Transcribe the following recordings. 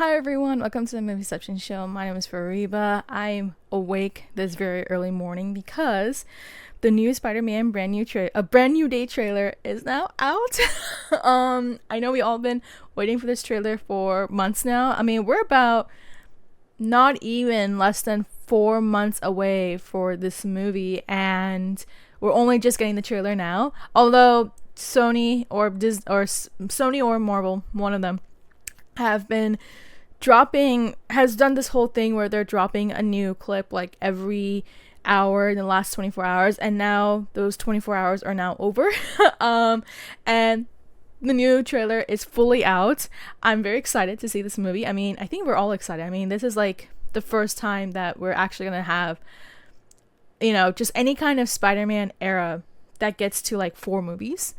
Hi everyone, welcome to the Movie Reception Show. My name is Fariba. I'm awake this very early morning because the new Spider-Man brand new day trailer is now out. I know we all been waiting for this trailer for months now. I mean, we're about not even less than 4 months away for this movie, and we're only just getting the trailer now. Although Sony or Marvel, one of them, has done this whole thing where they're dropping a new clip like every hour in the last 24 hours, and now those 24 hours are now over. And the new trailer is fully out. I'm very excited to see this movie. I mean, I think we're all excited. I mean, this is like the first time that we're actually gonna have, just any kind of Spider-Man era that gets to like 4 movies.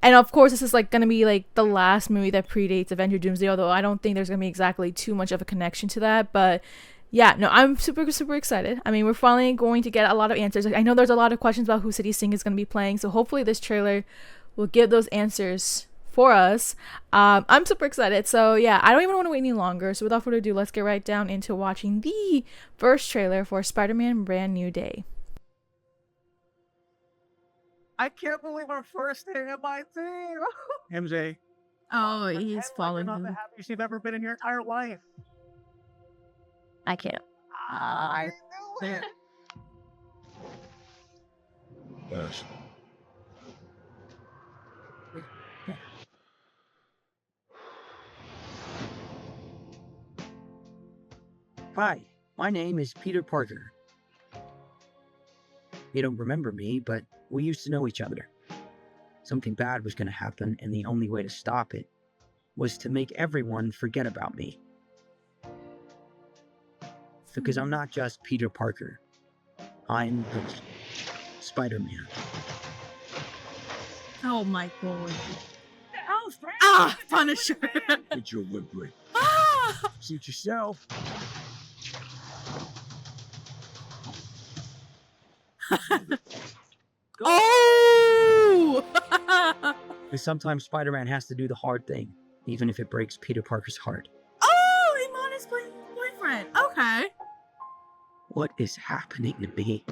And of course, this is like gonna be like the last movie that predates Avenger Doomsday, although I don't think there's gonna be exactly too much of a connection to that. But yeah, no, I'm super, super excited. I mean, we're finally going to get a lot of answers. I know there's a lot of questions about who City Singh is gonna be playing, so hopefully this trailer will give those answers for us. I'm super excited. So yeah, I don't even want to wait any longer. So without further ado, let's get right down into watching the first trailer for Spider-Man Brand New Day. I can't believe our first day at my team. MJ. Oh, he's following Not the him. happiest you've ever been in your entire life. I can't. I knew it. Yes. Hi, my name is Peter Parker. You don't remember me, but we used to know each other. Something bad was going to happen, and the only way to stop it was to make everyone forget about me. Because I'm not just Peter Parker. I'm Spider-Man. Oh my god. Ah, Punisher. Get your whip break. Ah! Suit yourself. Oh! Because sometimes Spider-Man has to do the hard thing, even if it breaks Peter Parker's heart. Oh, Iman is playing boyfriend. Okay. What is happening to me?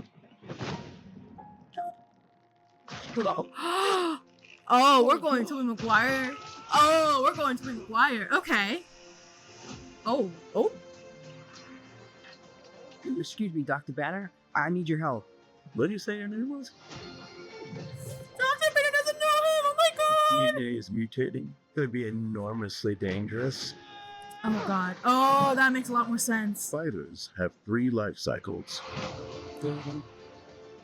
Oh, we're going to Tobey Maguire. Oh, we're going to Tobey Maguire. Okay. Oh. Excuse me, Dr. Banner. I need your help. What did you say your name was? Dr. Banner doesn't know him. Oh my god. DNA is mutating. Could be enormously dangerous. Oh god. Oh, that makes a lot more sense. Spiders have 3 life cycles.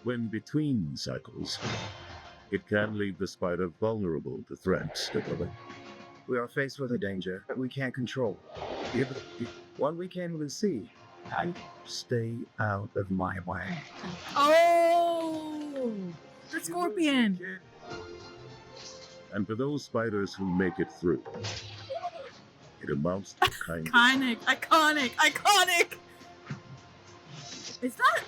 When between cycles, it can leave the spider vulnerable to threats. We are faced with a danger that we can't control. One we can't even see. Stay out of my way. Oh, the scorpion. And for those spiders who make it through, it amounts to kindness. Iconic. Is that?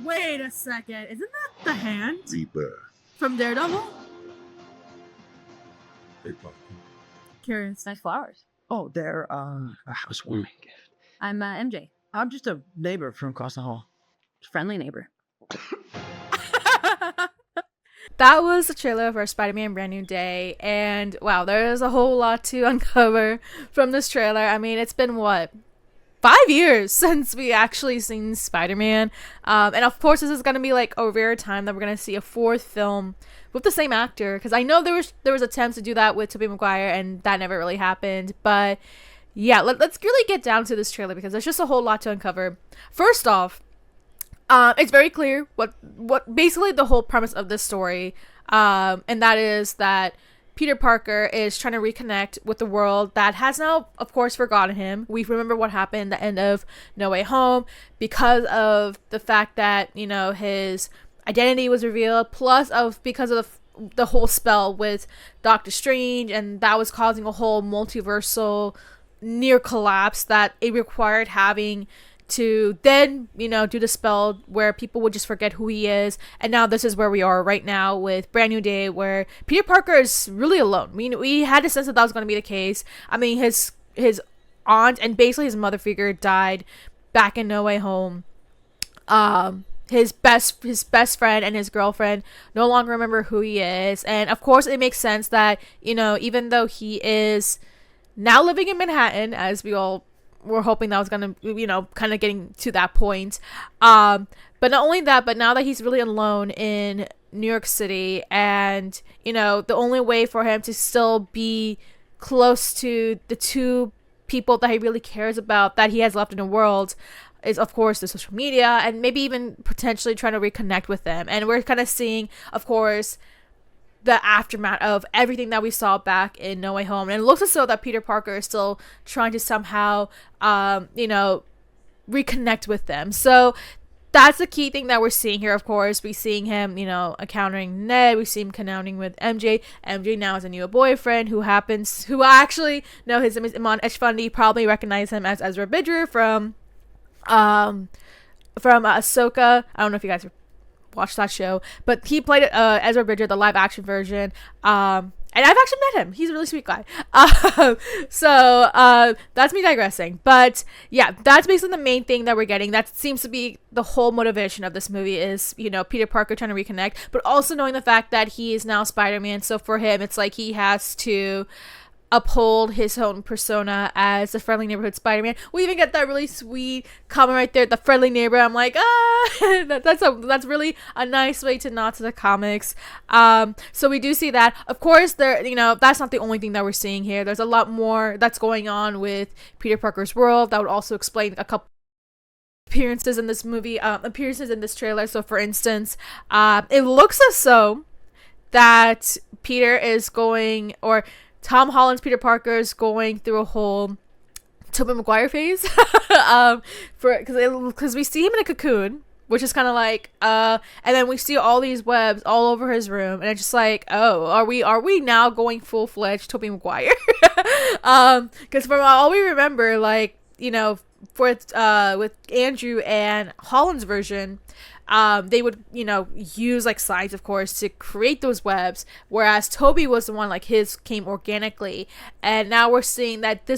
Wait a second. Isn't that the hand Rebirth. from Daredevil? Rebirth. Curious. Nice flowers. Oh, they're, a housewarming gift. I'm MJ. I'm just a neighbor from across the hall. Friendly neighbor. That was the trailer for Spider-Man Brand New Day, and wow, there's a whole lot to uncover from this trailer. I mean, it's been what, 5 years since we actually seen Spider-Man, and of course this is gonna be like a rare time that we're gonna see a 4th film with the same actor, because I know there was attempts to do that with Tobey Maguire and that never really happened. But yeah, let's really get down to this trailer because there's just a whole lot to uncover. First off, it's very clear what basically the whole premise of this story, and that is that Peter Parker is trying to reconnect with the world that has now, of course, forgotten him. We remember what happened at the end of No Way Home because of the fact that, his identity was revealed, because of the whole spell with Doctor Strange, and that was causing a whole multiversal near collapse that it required having to then, do the spell where people would just forget who he is. And now this is where we are right now with Brand New Day, where Peter Parker is really alone. We had a sense that was going to be the case. I mean, his aunt and basically his mother figure died back in No Way Home. His best friend and his girlfriend no longer remember who he is. And of course it makes sense that, even though he is now living in Manhattan, as we all were hoping that was gonna, kind of getting to that point. But not only that, but now that he's really alone in New York City, and, the only way for him to still be close to the two people that he really cares about that he has left in the world is, of course, the social media, and maybe even potentially trying to reconnect with them. And we're kind of seeing, of course, the aftermath of everything that we saw back in No Way Home. And it looks as though that Peter Parker is still trying to somehow, reconnect with them. So that's the key thing that we're seeing here. Of course, we're seeing him, encountering Ned. We see him encountering with MJ. MJ now has a new boyfriend who actually know his name is Iman Eshfundi. You probably recognize him as Ezra Bridger from Ahsoka. I don't know if you guys watched that show, but he played Ezra Bridger, the live action version. And I've actually met him. He's a really sweet guy. So that's me digressing. But yeah, that's basically the main thing that we're getting. That seems to be the whole motivation of this movie is, Peter Parker trying to reconnect, but also knowing the fact that he is now Spider-Man. So for him, it's like he has to uphold his own persona as the friendly neighborhood Spider-Man. We even get that really sweet comment right there, the friendly neighbor. I'm like, that's really a nice way to nod to the comics. So we do see that. Of course, that's not the only thing that we're seeing here. There's a lot more that's going on with Peter Parker's world that would also explain a couple appearances in this movie, appearances in this trailer. So for instance, it looks as though that Peter is going, or Tom Holland's Peter Parker is going through a whole Tobey Maguire phase, because we see him in a cocoon, which is kind of like, and then we see all these webs all over his room, and it's just like, oh, are we now going full-fledged Tobey Maguire? Because from all we remember, like, with Andrew and Holland's version, they would, use like science, of course, to create those webs, whereas Toby was the one, like, his came organically. And now we're seeing that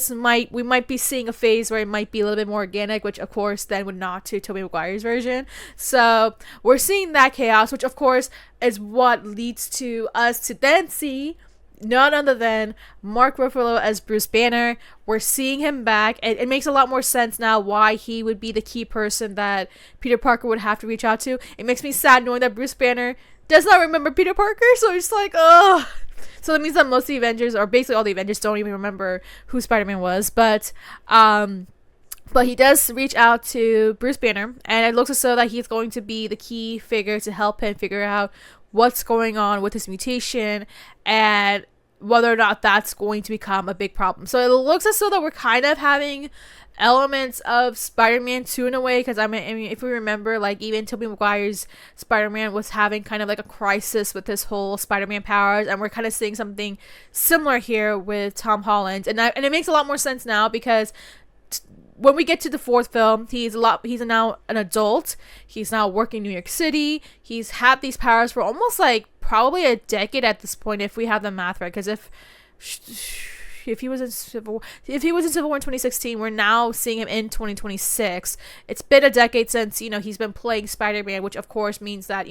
we might be seeing a phase where it might be a little bit more organic, which of course then would nod to Tobey Maguire's version. So we're seeing that chaos, which of course is what leads to us to then see none other than Mark Ruffalo as Bruce Banner. We're seeing him back, and it makes a lot more sense now why he would be the key person that Peter Parker would have to reach out to. It makes me sad knowing that Bruce Banner does not remember Peter Parker, so it's like, oh. So that means that most of the Avengers, or basically all the Avengers, don't even remember who Spider-Man was, but he does reach out to Bruce Banner, and it looks as though that he's going to be the key figure to help him figure out what's going on with his mutation, and whether or not that's going to become a big problem. So it looks as though that we're kind of having elements of Spider-Man 2 in a way, because I mean, if we remember, like, even Tobey Maguire's Spider-Man was having kind of like a crisis with his whole Spider-Man powers, and we're kind of seeing something similar here with Tom Holland, and it makes a lot more sense now, because when we get to the fourth film, he's now an adult. He's now working in New York City. He's had these powers for almost like probably a decade at this point, if we have the math right. Because if he was in Civil War in 2016, we're now seeing him in 2026. It's been a decade since, he's been playing Spider-Man, which of course means that,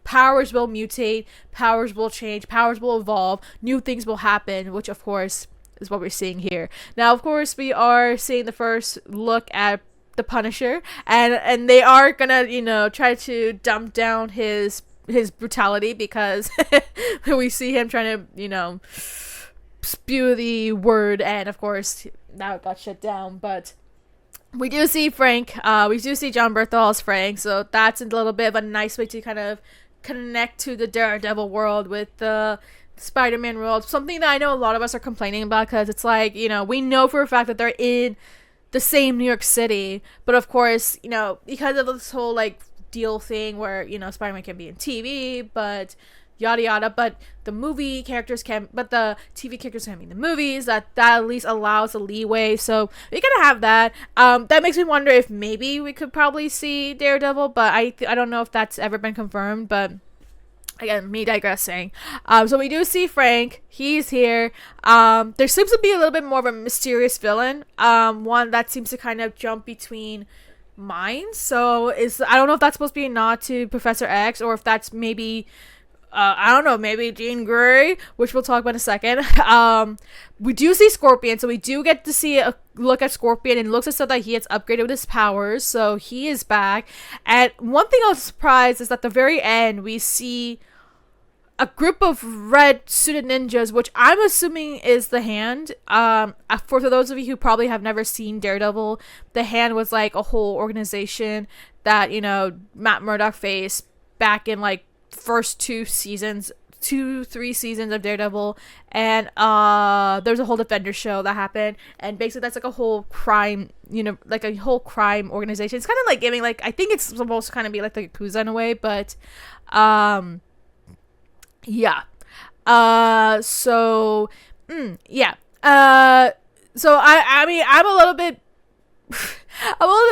powers will mutate, powers will change, powers will evolve, new things will happen, which of course is what we're seeing here. Now, of course, we are seeing the first look at the Punisher, and they are gonna, try to dump down his brutality, because we see him trying to, spew the word, and of course now it got shut down. But we do see Frank, we do see John Berthel as Frank, so that's a little bit of a nice way to kind of connect to the Daredevil world with the Spider-Man world, something that I know a lot of us are complaining about, because it's like, we know for a fact that they're in the same New York City, but of course, because of this whole like deal thing where, Spider-Man can be in TV, but yada yada, but the TV characters can be in the movies. That at least allows a leeway, so we gotta have that. That makes me wonder if maybe we could probably see Daredevil, but I don't know if that's ever been confirmed, but again, me digressing. So we do see Frank. He's here. There seems to be a little bit more of a mysterious villain. One that seems to kind of jump between minds. So I don't know if that's supposed to be a nod to Professor X, or if that's maybe I don't know, maybe Jean Grey, which we'll talk about in a second. We do see Scorpion, so we do get to see a look at Scorpion, and it looks as though that he gets upgraded with his powers, so he is back. And one thing I was surprised is that at the very end, we see a group of red suited ninjas, which I'm assuming is the Hand. For those of you who probably have never seen Daredevil, the Hand was like a whole organization that, Matt Murdock faced back in like first 3 seasons of Daredevil, and there's a whole Defender show that happened, and basically that's like a whole crime, like a whole crime organization. It's kind of like giving, like, I think it's supposed to kind of be like the Yakuza in a way, but yeah. So I mean, I'm a little bit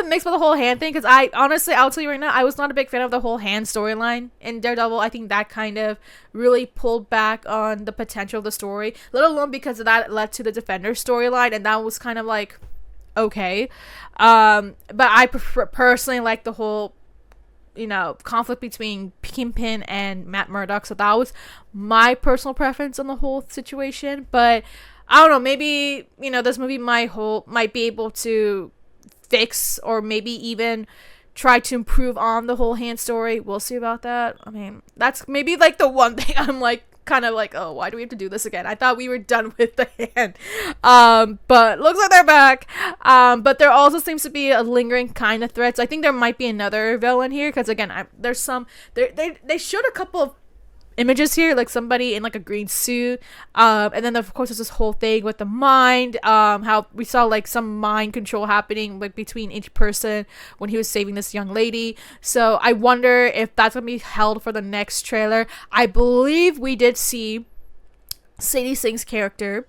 mixed with the whole Hand thing, because I'll tell you right now, I was not a big fan of the whole Hand storyline in Daredevil. I think that kind of really pulled back on the potential of the story, let alone because of that led to the Defender storyline, and that was kind of like, okay. But I personally like the whole, conflict between Kingpin and Matt Murdock, so that was my personal preference on the whole situation. But I don't know, maybe, this movie might be able to fix, or maybe even try to improve on the whole Hand story. We'll see about that. I mean, that's maybe like the one thing I'm like kind of like, oh, why do we have to do this again? I thought we were done with the Hand. But looks like they're back. But there also seems to be a lingering kind of threat. So I think there might be another villain here, because again, there's some they showed a couple of images here, like somebody in like a green suit, and then of course there's this whole thing with the mind, how we saw like some mind control happening like between each person when he was saving this young lady. So I wonder if that's gonna be held for the next trailer. I believe we did see Sadie Singh's character.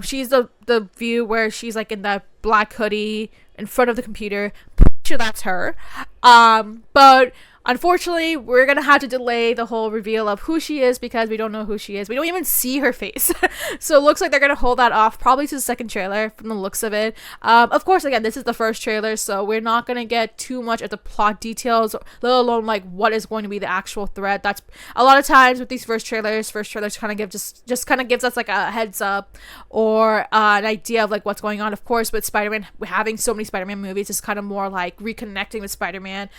She's the view where she's like in that black hoodie in front of the computer. Pretty sure that's her. But unfortunately, we're going to have to delay the whole reveal of who she is, because we don't know who she is. We don't even see her face. So it looks like they're going to hold that off probably to the second trailer from the looks of it. Of course, again, this is the first trailer, so we're not going to get too much of the plot details, let alone like what is going to be the actual threat. That's a lot of times with these first trailers kind of give just kind of gives us like a heads up, or an idea of like what's going on. Of course, with Spider-Man, having so many Spider-Man movies is kind of more like reconnecting with Spider-Man.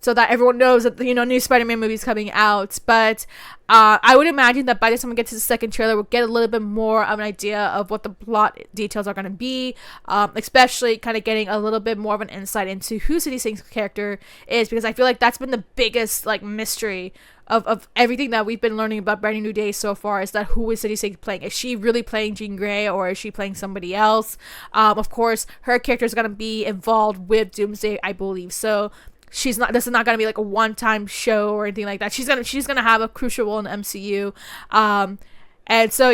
So that everyone knows that, new Spider-Man movies coming out. But I would imagine that by the time we get to the second trailer, we'll get a little bit more of an idea of what the plot details are going to be, especially kind of getting a little bit more of an insight into who Sadie Singh's character is, because I feel like that's been the biggest like mystery of everything that we've been learning about Brand New Day so far, is that who is Sadie Singh playing? Is she really playing Jean Grey, or is she playing somebody else? Of course, her character is going to be involved with Doomsday, I believe. So this is not gonna be like a one-time show or anything like that. She's gonna have a crucial role in the MCU. And so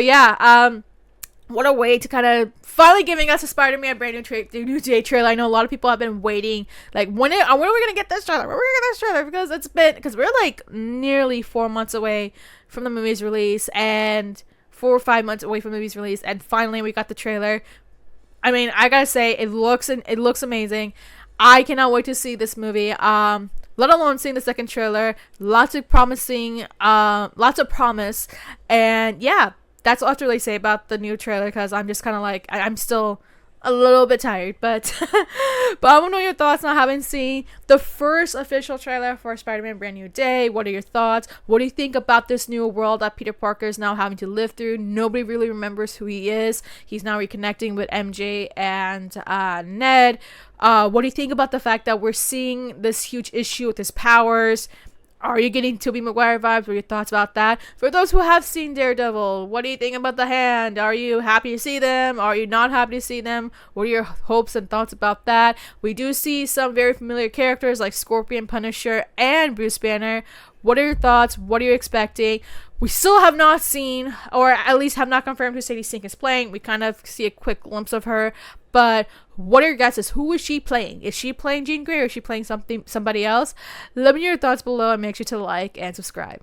what a way to kind of finally giving us a Spider-Man Brand New Day trailer. I know a lot of people have been waiting, like when are we gonna get this trailer? When are we gonna get this trailer? Because we're like nearly 4 months away from the movie's release, and 4 or 5 months away from the movie's release, and finally we got the trailer. I mean, I gotta say, it looks amazing. I cannot wait to see this movie. Let alone seeing the second trailer. Lots of promise. And yeah, that's all I have to really say about the new trailer, because I'm just kind of like, I'm still a little bit tired, but but I want to know your thoughts on having seen the first official trailer for Spider-Man Brand New Day. What are your thoughts? What do you think about this new world that Peter Parker is now having to live through? Nobody really remembers who he is. He's now reconnecting with MJ and Ned. What do you think about the fact that we're seeing this huge issue with his powers? Are you getting Tobey Maguire vibes? What are your thoughts about that? For those who have seen Daredevil, what do you think about the Hand? Are you happy to see them? Are you not happy to see them? What are your hopes and thoughts about that? We do see some very familiar characters like Scorpion, Punisher, and Bruce Banner. What are your thoughts? What are you expecting? We still have not seen, or at least have not confirmed, who Sadie Sink is playing. We kind of see a quick glimpse of her, but what are your guesses? Who is she playing? Is she playing Jean Grey, or is she playing somebody else? Let me know your thoughts below, and make sure to like and subscribe.